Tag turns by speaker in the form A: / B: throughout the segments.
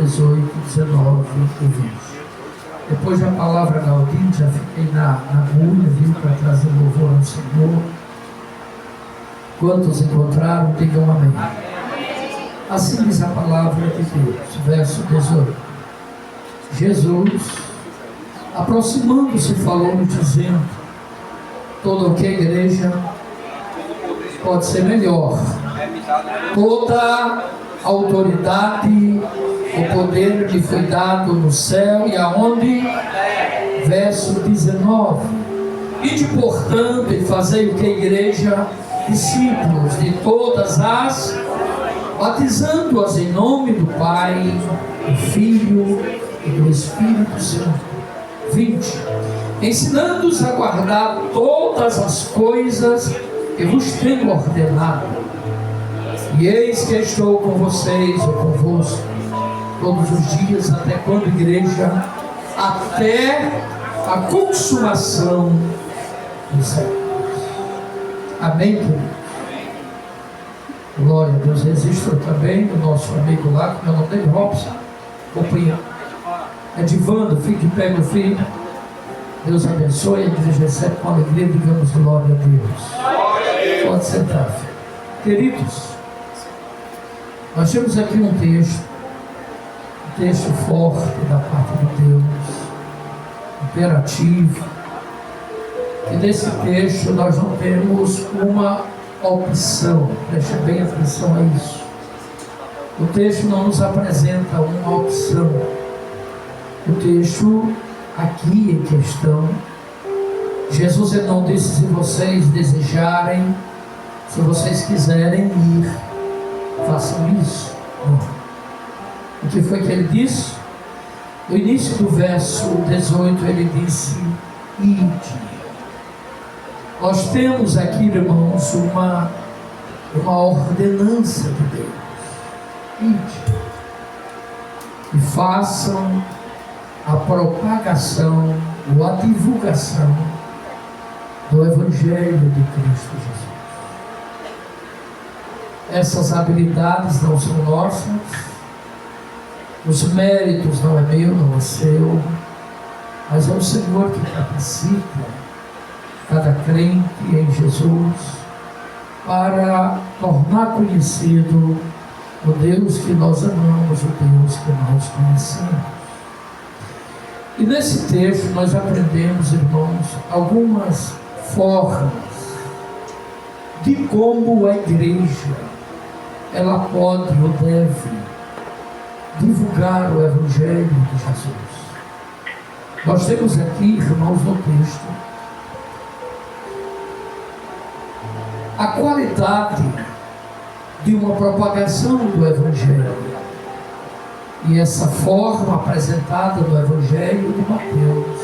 A: 18, 19 e 20. Depois da palavra Galdinho, já fiquei na agulha, vim para trazer louvor ao Senhor. Quantos encontraram, digam amém. Assim diz a palavra de Deus, verso 18. Jesus, aproximando-se, falou-lhe dizendo: toda o que a igreja pode ser melhor. Toda autoridade, o poder lhe foi dado no céu e aonde? Verso 19. Ide, portanto, e fazei o que a igreja, discípulos de todas as, batizando-as em nome do Pai, do Filho e do Espírito Santo. 20. Ensinando-os a guardar todas as coisas que vos tenho ordenado. E eis que estou com vocês, ou convosco, todos os dias, até quando, igreja? Até a consumação dos séculos. Amém, queridos? Glória a Deus. Registro também do nosso amigo lá, que é o nome dele, Robson, companheiro. Edivando, fique de pé, meu filho. Deus abençoe, a igreja recebe com alegria, digamos glória a Deus. Pode sentar, filho. Queridos, nós temos aqui um texto forte da parte de Deus, imperativo, e nesse texto nós não temos uma opção, preste bem atenção a isso. O texto não nos apresenta uma opção. O texto aqui em questão, Jesus ele não disse: se vocês desejarem, se vocês quiserem ir, façam isso. Não. O que foi que ele disse? No início do verso 18 ele disse: ide. Nós temos aqui, irmãos, uma ordenança de Deus. Ide. E façam a propagação ou a divulgação do Evangelho de Cristo Jesus. Essas habilidades não são nossas, os méritos não é meu, não é seu, mas é o Senhor que capacita cada crente em Jesus para tornar conhecido o Deus que nós amamos, o Deus que nós conhecemos. E nesse texto nós aprendemos, irmãos, algumas formas de como a igreja ela pode ou deve divulgar o Evangelho de Jesus. Nós temos aqui, irmãos, no texto a qualidade de uma propagação do Evangelho. E essa forma apresentada no Evangelho de Mateus,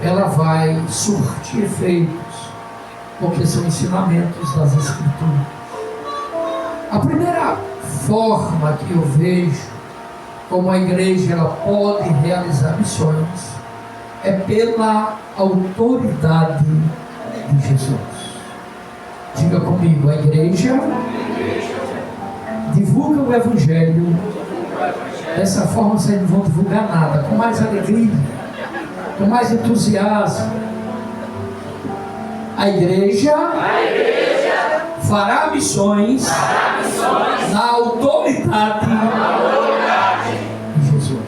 A: ela vai surtir efeitos, porque são ensinamentos das Escrituras. A primeira forma que eu vejo como a igreja ela pode realizar missões é pela autoridade de Jesus. Diga comigo: a igreja divulga o Evangelho. Dessa forma vocês não vão divulgar nada, com mais alegria, com mais entusiasmo. A igreja fará missões na autoridade de Jesus.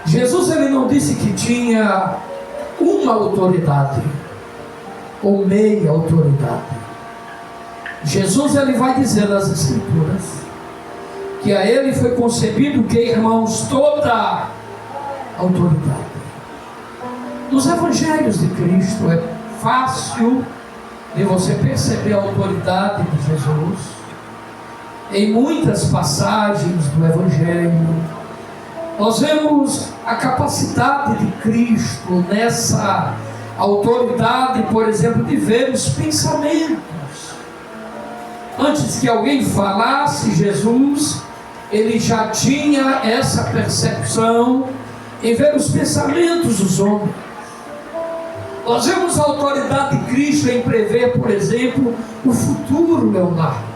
A: Jesus ele não disse que tinha uma autoridade ou meia autoridade. Jesus ele vai dizer nas Escrituras que a ele foi concebido, que, irmãos, toda a autoridade. Nos Evangelhos de Cristo é fácil de você perceber a autoridade de Jesus. Em muitas passagens do Evangelho nós vemos a capacidade de Cristo nessa autoridade, por exemplo, de ver os pensamentos. Antes que alguém falasse, Jesus, ele já tinha essa percepção em ver os pensamentos dos homens. Nós vemos a autoridade de Cristo em prever, por exemplo, o futuro, Leonardo.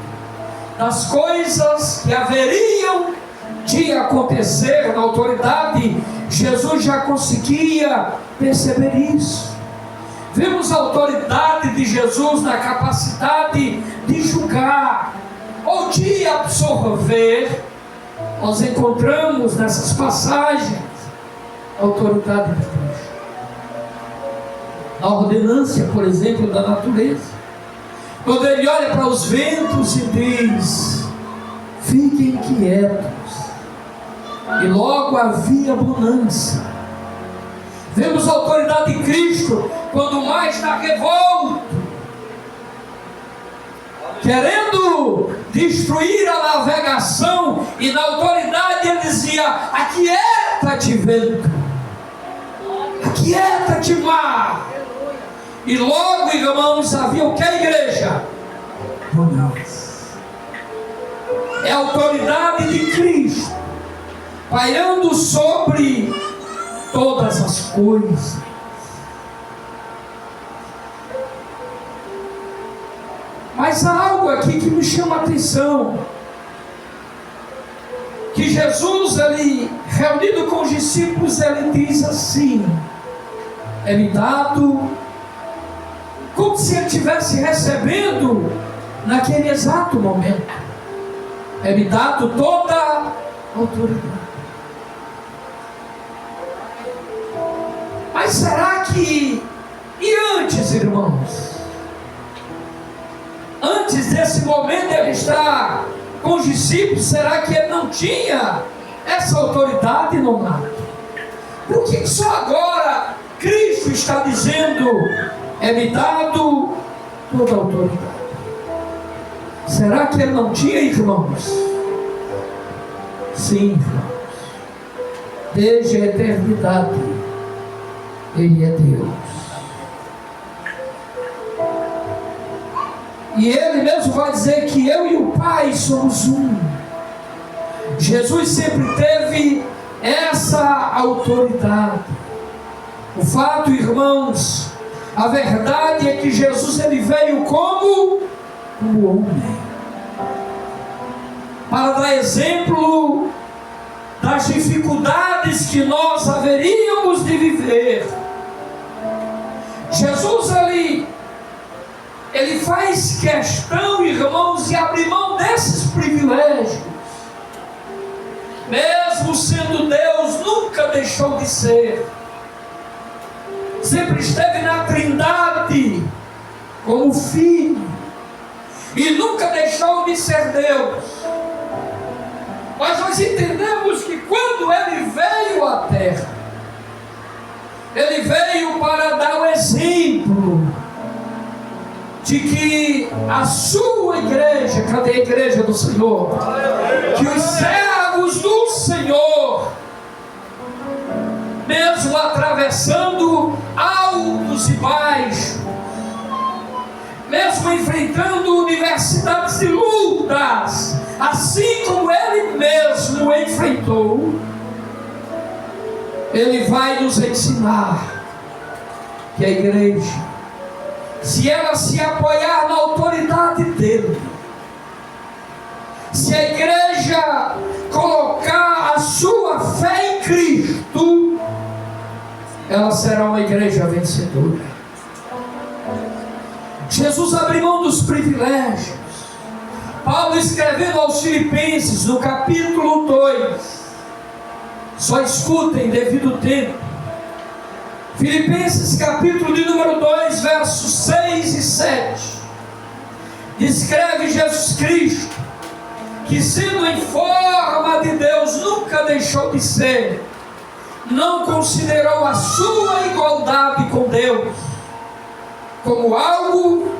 A: das coisas que haveriam de acontecer na autoridade, Jesus já conseguia perceber isso. Vemos a autoridade de Jesus na capacidade de julgar ou de absorver. Nós encontramos nessas passagens a autoridade de Cristo. A ordenância, por exemplo, da natureza. Quando ele olha para os ventos e diz: fiquem quietos. E logo havia bonança. Vemos a autoridade de Cristo quando mais está revolto, querendo destruir a navegação, e na autoridade ele dizia: aquieta-te vento, aquieta-te mar. E logo, irmãos, havia o que, a igreja? Bonança. É a autoridade de Cristo pairando sobre todas as coisas. Mas há algo aqui que me chama a atenção, que Jesus, ele, reunido com os discípulos, ele diz assim: é-me dado, como se ele estivesse recebendo naquele exato momento, é-me dado toda a autoridade. Mas será que, e antes, irmãos? Antes desse momento ele estar com os discípulos, será que ele não tinha essa autoridade no mar? Por que só agora Cristo está dizendo: é-me dado toda a autoridade? Será que ele não tinha, irmãos? Sim, irmãos. Desde a eternidade ele é Deus. E ele mesmo vai dizer que eu e o Pai somos um. Jesus sempre teve essa autoridade. O fato, irmãos, a verdade é que Jesus, ele veio como homem, para dar exemplo das dificuldades que nós haveríamos de viver. Jesus, ele faz questão, irmãos, de abrir mão desses privilégios. Mesmo sendo Deus, nunca deixou de ser. Sempre esteve na Trindade como Filho, e nunca deixou de ser Deus. Mas nós entendemos que quando ele veio à terra, ele veio para dar o exemplo de que a sua igreja, cadê a igreja do Senhor? Que os servos do Senhor, mesmo atravessando altos e baixos, mesmo enfrentando universidades de lutas, assim como ele mesmo enfrentou, ele vai nos ensinar que a igreja, se ela se apoiar na autoridade dele, se a igreja colocar a sua fé em Cristo, ela será uma igreja vencedora. Jesus abriu mão dos privilégios. Paulo, escrevendo aos Filipenses, no capítulo 2, só escutem devido tempo, Filipenses capítulo de número 2, versos 6 e 7, descreve Jesus Cristo, que sendo em forma de Deus, nunca deixou de ser, não considerou a sua igualdade com Deus como algo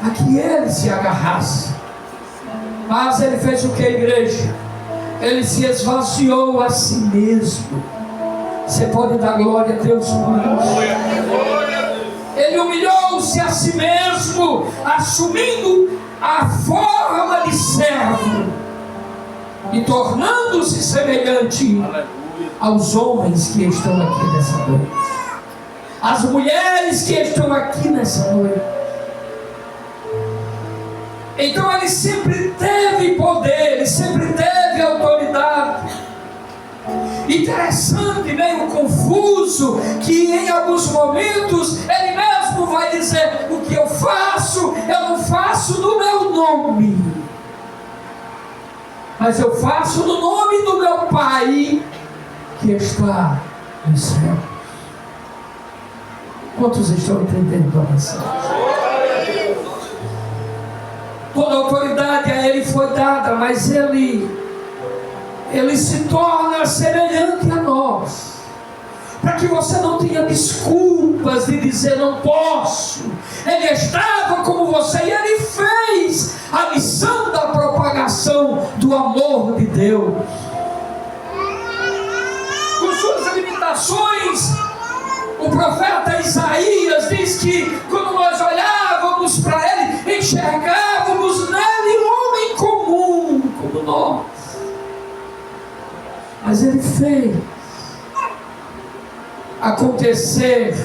A: a que ele se agarrasse, mas ele fez o que, a igreja? Ele se esvaziou a si mesmo. Você pode dar glória a Deus por isso? Ele humilhou-se a si mesmo, assumindo a forma de servo e tornando-se semelhante aos homens que estão aqui nessa noite, as mulheres que estão aqui nessa noite. Então ele sempre teve interessante, meio confuso, que em alguns momentos ele mesmo vai dizer: o que eu faço, eu não faço no meu nome, mas eu faço no nome do meu Pai que está no céu. Quantos estão entendendo a mensagem? Toda a autoridade a ele foi dada, mas ele se torna semelhante a nós, para que você não tenha desculpas de dizer não posso. Ele estava como você e ele fez a missão da propagação do amor de Deus. Com suas limitações, o profeta Isaías diz que quando nós olhávamos para ele, enxergávamos nele um homem comum como nós. Mas ele fez acontecer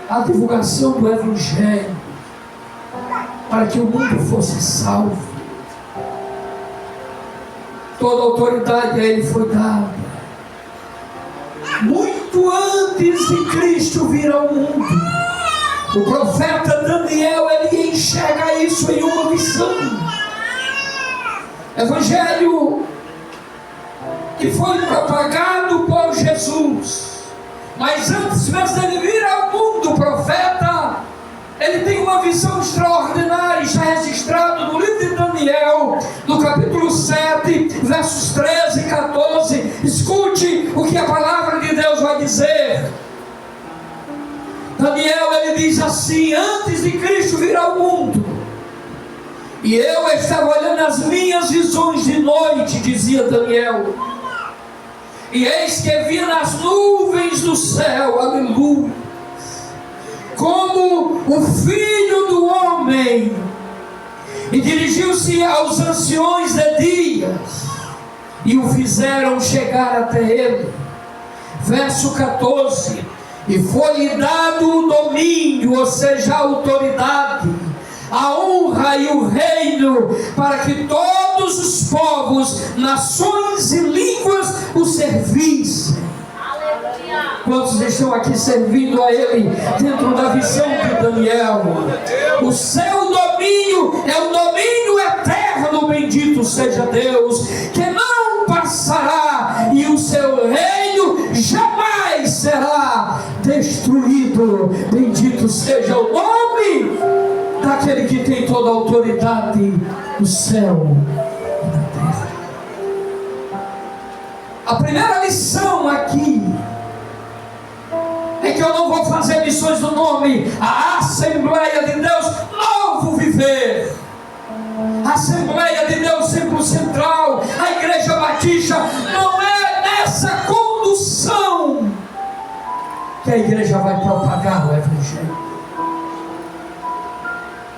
A: a divulgação do Evangelho para que o mundo fosse salvo. Toda a autoridade a ele foi dada, muito antes de Cristo vir ao mundo. O profeta Daniel, ele enxerga isso em uma visão. Evangelho que foi propagado por Jesus. Mas antes mesmo dele vir ao mundo, o profeta, ele tem uma visão extraordinária. Está registrado no livro de Daniel, no capítulo 7, versos 13 e 14. Escute o que a palavra de Deus vai dizer. Daniel, ele diz assim: antes de Cristo vir ao mundo, e eu estava olhando as minhas visões de noite, dizia Daniel, e eis que vi nas nuvens do céu, aleluia, como o Filho do Homem, e dirigiu-se aos anciões de dias, e o fizeram chegar até ele. Verso 14: e foi-lhe dado o domínio, ou seja, a autoridade, a honra e o reino, para que todos os povos, nações e línguas o servissem. Aleluia. Quantos estão aqui servindo a ele dentro da visão de Daniel? O seu domínio é o domínio eterno, bendito seja Deus, que não passará, e o seu reino jamais será destruído. Bendito seja o nome daquele que tem toda a autoridade no céu e na terra. A primeira lição aqui é que eu não vou fazer missões no nome. A Assembleia de Deus Novo Viver, a Assembleia de Deus Templo Central, a Igreja Batista, não é nessa condução que a igreja vai propagar o Evangelho,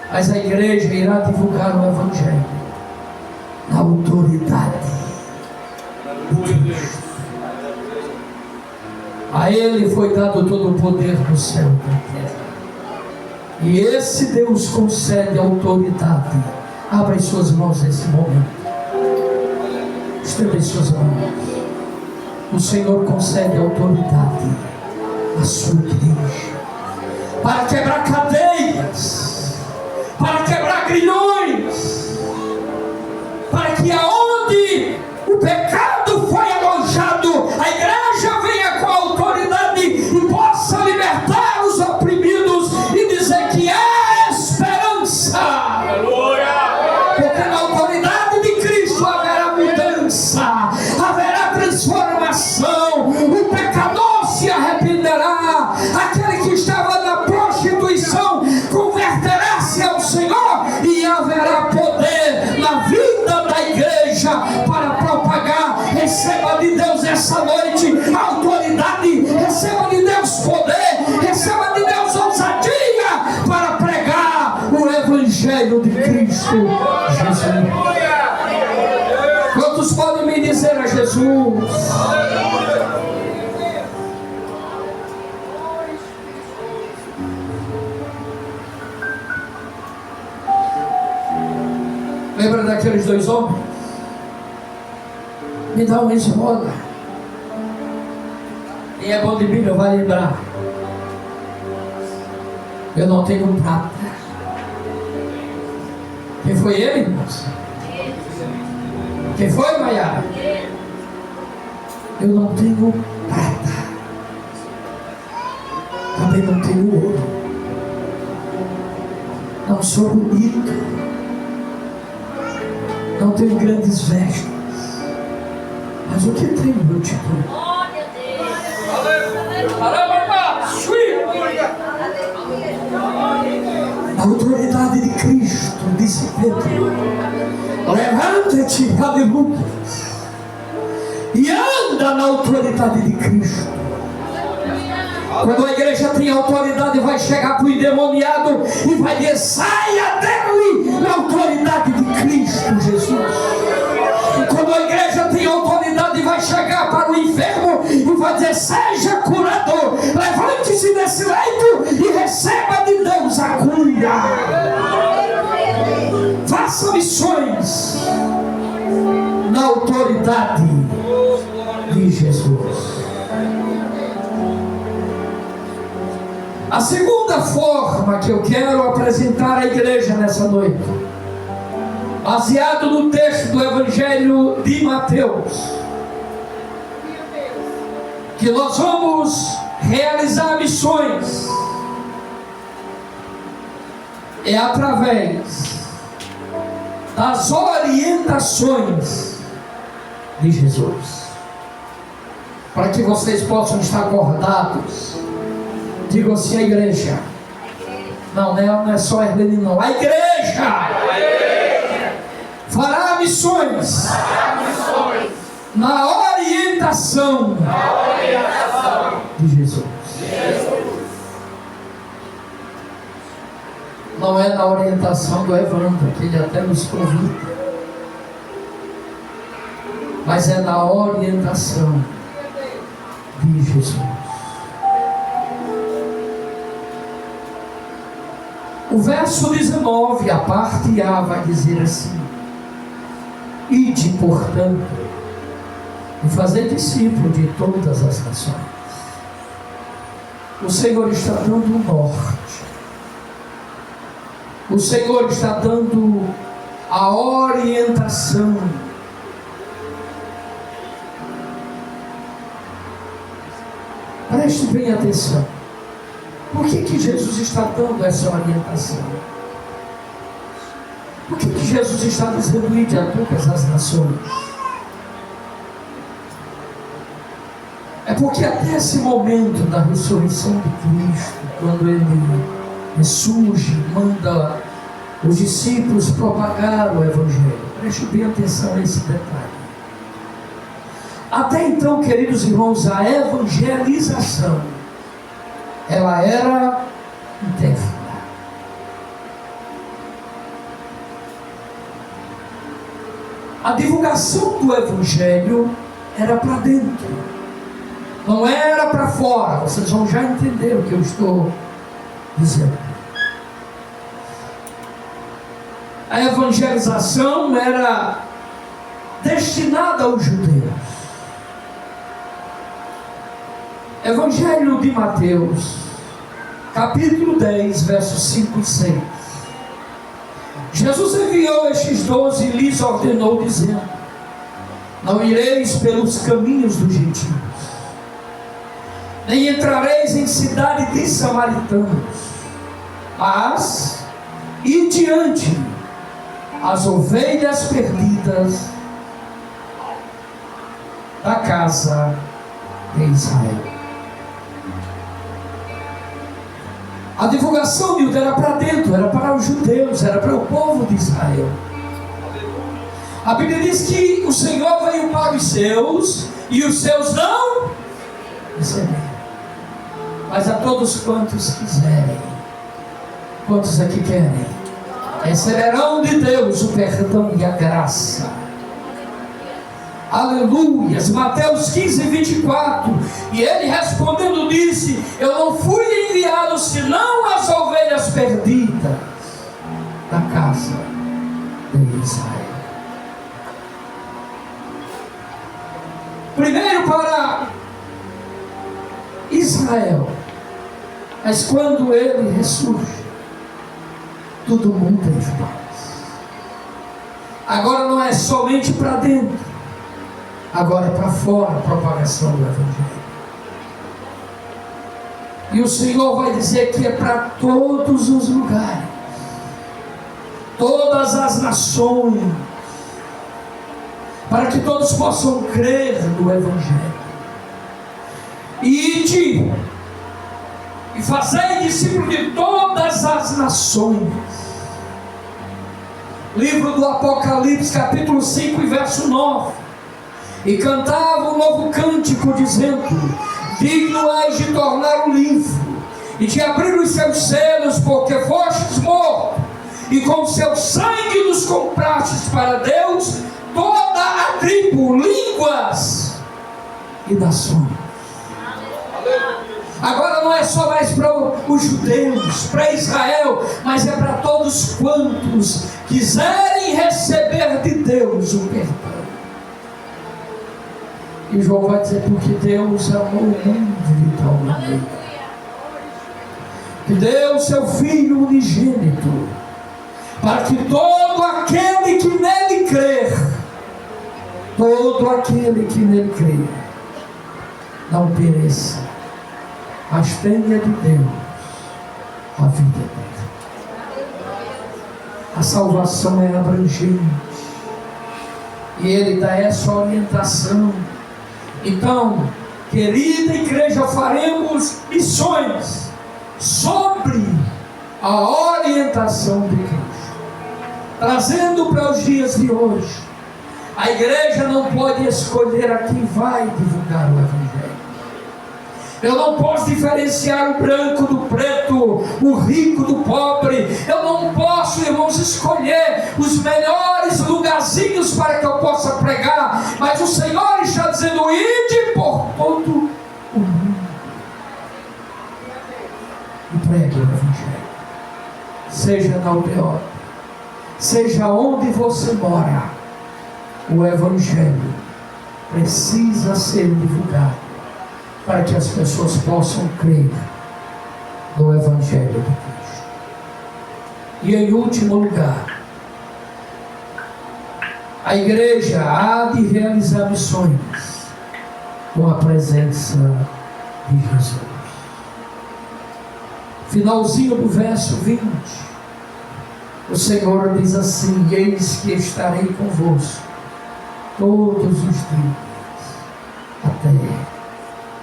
A: mas a igreja irá divulgar o Evangelho na autoridade de Cristo. A ele foi dado todo o poder no céu e na terra, e esse Deus concede autoridade. Abra as suas mãos nesse momento, estenda as suas mãos. O Senhor concede autoridade à sua igreja para quebrar cadeias, para quebrar grilhões, para que aonde o pecado foi alojado, a igreja venha com a autoridade e possa libertar os oprimidos e dizer que há esperança. Aleluia! Porque na autoridade de Cristo haverá mudança, haverá transformação. O pecador se arrependerá, aquele que estava na prostituição converterá-se ao Senhor, e haverá poder na vida da igreja para propagar. Receba de Deus essa noite autoridade, receba de Deus poder, receba de Deus ousadia para pregar o Evangelho de Cristo Jesus. Quantos podem me dizer a Jesus? Lembra daqueles dois homens? Me dá uma esmola. Quem é bom de Bíblia vai lembrar. Eu não tenho prata. Quem foi ele, irmãos? Quem foi, Maiara? Eu não tenho prata. Também não tenho ouro. Não sou bonito. Não tenho grandes vestes. Mas o que tenho eu te dou. A autoridade de Cristo, disse Pedro, levanta-te, aleluia, e anda na autoridade de Cristo. Quando a igreja tem autoridade, vai chegar para o endemoniado e vai dizer: saia dele na autoridade de Cristo Jesus. Quando a igreja tem autoridade, vai chegar para o enfermo e vai dizer: seja curador, levante-se desse leito e receba de Deus a cura. Faça missões na autoridade de Jesus. A segunda forma que eu quero apresentar à igreja nessa noite, baseado no texto do Evangelho de Mateus, que nós vamos realizar missões, é através das orientações de Jesus. Para que vocês possam estar acordados, digo assim: a igreja. Não é só a Erlene, não. A igreja fará missões na orientação de Jesus. Não é na orientação do Evandro, que ele até nos convida, mas é na orientação de Jesus. O verso 19, a parte A, vai dizer assim: ide, portanto, e fazer discípulo de todas as nações. O Senhor está dando o norte. O Senhor está dando a orientação. Preste bem atenção. Por que Jesus está dando essa orientação? Por que Jesus está dizendo: ide a todas as nações? É porque até esse momento da ressurreição de Cristo, quando Ele surge, manda os discípulos propagar o Evangelho. Preste bem atenção a esse detalhe. Até então, queridos irmãos, a evangelização, ela era interna. A divulgação do Evangelho era para dentro, não era para fora. Vocês vão já entender o que eu estou dizendo. A evangelização era destinada aos judeus. Evangelho de Mateus, capítulo 10, versos 5 e 6. Jesus enviou estes 12 e lhes ordenou, dizendo: não ireis pelos caminhos dos gentios, nem entrareis em cidade de samaritanos, mas e diante as ovelhas perdidas da casa de Israel. A divulgação, Nildo, era para dentro, era para os judeus, era para o povo de Israel. A Bíblia diz que o Senhor veio para os seus, e os seus não receberam. Mas a todos quantos quiserem, quantos aqui querem, receberão de Deus o perdão e a graça. Aleluias. Mateus 15, 24. E ele respondendo disse: eu não fui enviado senão as ovelhas perdidas da casa de Israel. Primeiro, para Israel. Mas quando ele ressurge, tudo muda, irmãos. Agora não é somente para dentro, agora é para fora a propagação do Evangelho. E o Senhor vai dizer que é para todos os lugares, todas as nações, para que todos possam crer no Evangelho. Ide e fazei discípulos de todas as nações. Livro do Apocalipse, capítulo 5 e verso 9. E cantava um novo cântico, dizendo: digno és de tornar o livro e de abrir os seus selos, porque fostes morto, e com seu sangue nos comprastes para Deus toda a tribo, línguas e nações. Agora não é só mais para os judeus, para Israel, mas é para todos quantos quiserem receber de Deus o perdão. E João vai dizer: porque Deus amou o mundo de tal maneira que deu seu Filho unigênito, para que todo aquele que nele crer, não pereça, mas tenha de Deus a vida eterna. A salvação é abrangente, e Ele dá essa orientação. Então, querida igreja, faremos missões sobre a orientação de Cristo, trazendo para os dias de hoje. A igreja não pode escolher a quem vai divulgar o Evangelho. Eu não posso diferenciar o branco do preto, o rico do pobre. Eu não posso, irmãos, escolher os melhores lugarzinhos para que eu possa pregar. Mas o Senhor está dizendo: ide por todo o mundo e pregue o Evangelho. Seja na aldeota, seja onde você mora, o Evangelho precisa ser divulgado, para que as pessoas possam crer no Evangelho de Cristo. E em último lugar, a igreja há de realizar missões com a presença de Jesus. Finalzinho do verso 20, o Senhor diz assim: eis que estarei convosco todos os dias, até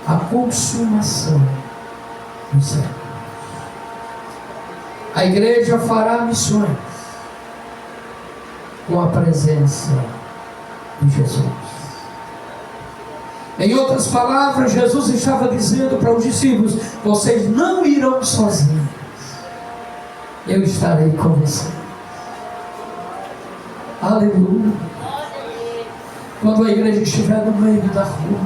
A: a consumação do século. A igreja fará missões com a presença de Jesus. Em outras palavras, Jesus estava dizendo para os discípulos: vocês não irão sozinhos, eu estarei com vocês. Aleluia. Quando a igreja estiver no meio da rua,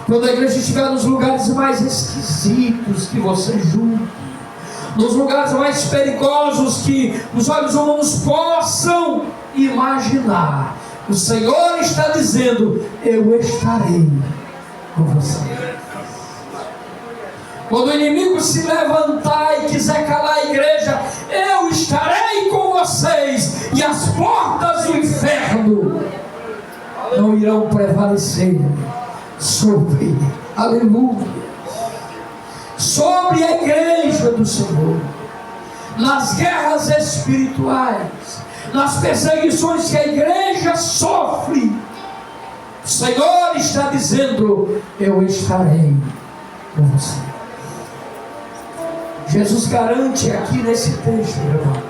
A: quando a igreja estiver nos lugares mais esquisitos que você julgue, nos lugares mais perigosos que os olhos humanos possam imaginar, o Senhor está dizendo: eu estarei com você. Quando o inimigo se levantar e quiser calar a igreja, eu estarei com vocês, e as portas do inferno não irão prevalecer sobre, aleluia, sobre a igreja do Senhor. Nas guerras espirituais, nas perseguições que a igreja sofre, o Senhor está dizendo: eu estarei com você. Jesus garante aqui nesse texto, irmãos,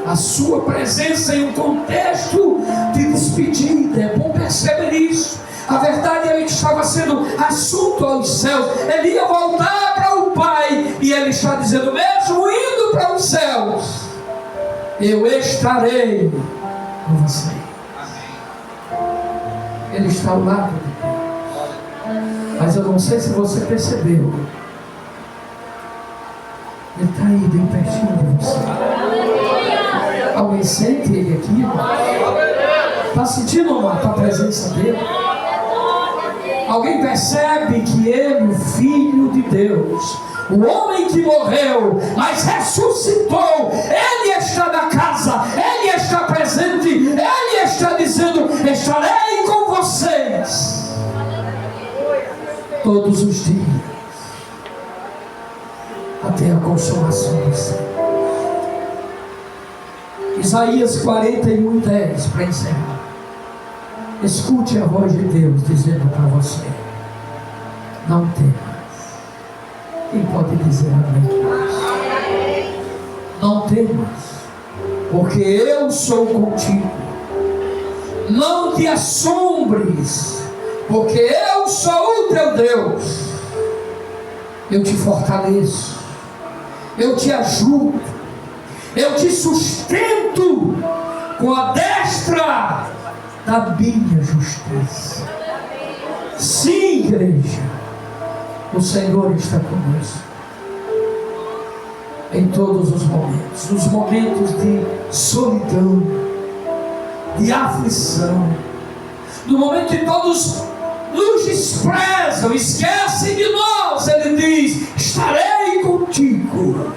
A: a sua presença em um contexto de despedida. É bom perceber isso. A verdade, ele estava sendo assunto aos céus, ele ia voltar para o Pai, e ele está dizendo: mesmo indo para os céus, eu estarei com você. Ele está ao lado de Deus. Mas eu não sei se você percebeu, ele está aí bem pertinho de você. Alguém sente ele aqui? Está sentindo a presença dele? alguém percebe que ele, o Filho de Deus, o homem que morreu, mas ressuscitou, ele está na casa, ele está presente, ele está dizendo: estarei com vocês todos os dias, até a consumação do século. Isaías 41:10, para encerrar. Escute a voz de Deus dizendo para você: não temas. Quem pode dizer amém? Não temas, porque eu sou contigo. Não te assombres, porque eu sou o teu Deus. Eu te fortaleço, eu te ajudo, eu te sustento com a destra da minha justiça. Sim, igreja, o Senhor está conosco em todos os momentos, nos momentos de solidão, de aflição, no momento que todos nos desprezam, esquecem de nós. Ele diz: estarei contigo.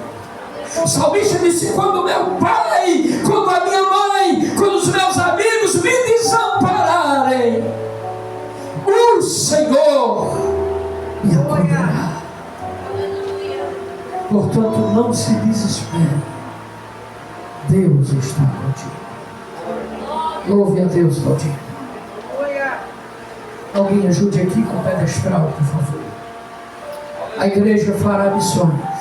A: O salmista disse: quando meu pai, quando a minha mãe, quando os meus amigos me desampararem, o Senhor me acolherá. Portanto, não se desespere, Deus está contigo. Louve a Deus, Claudinho. Alguém ajude aqui com o pedestral, por favor. A igreja fará missões.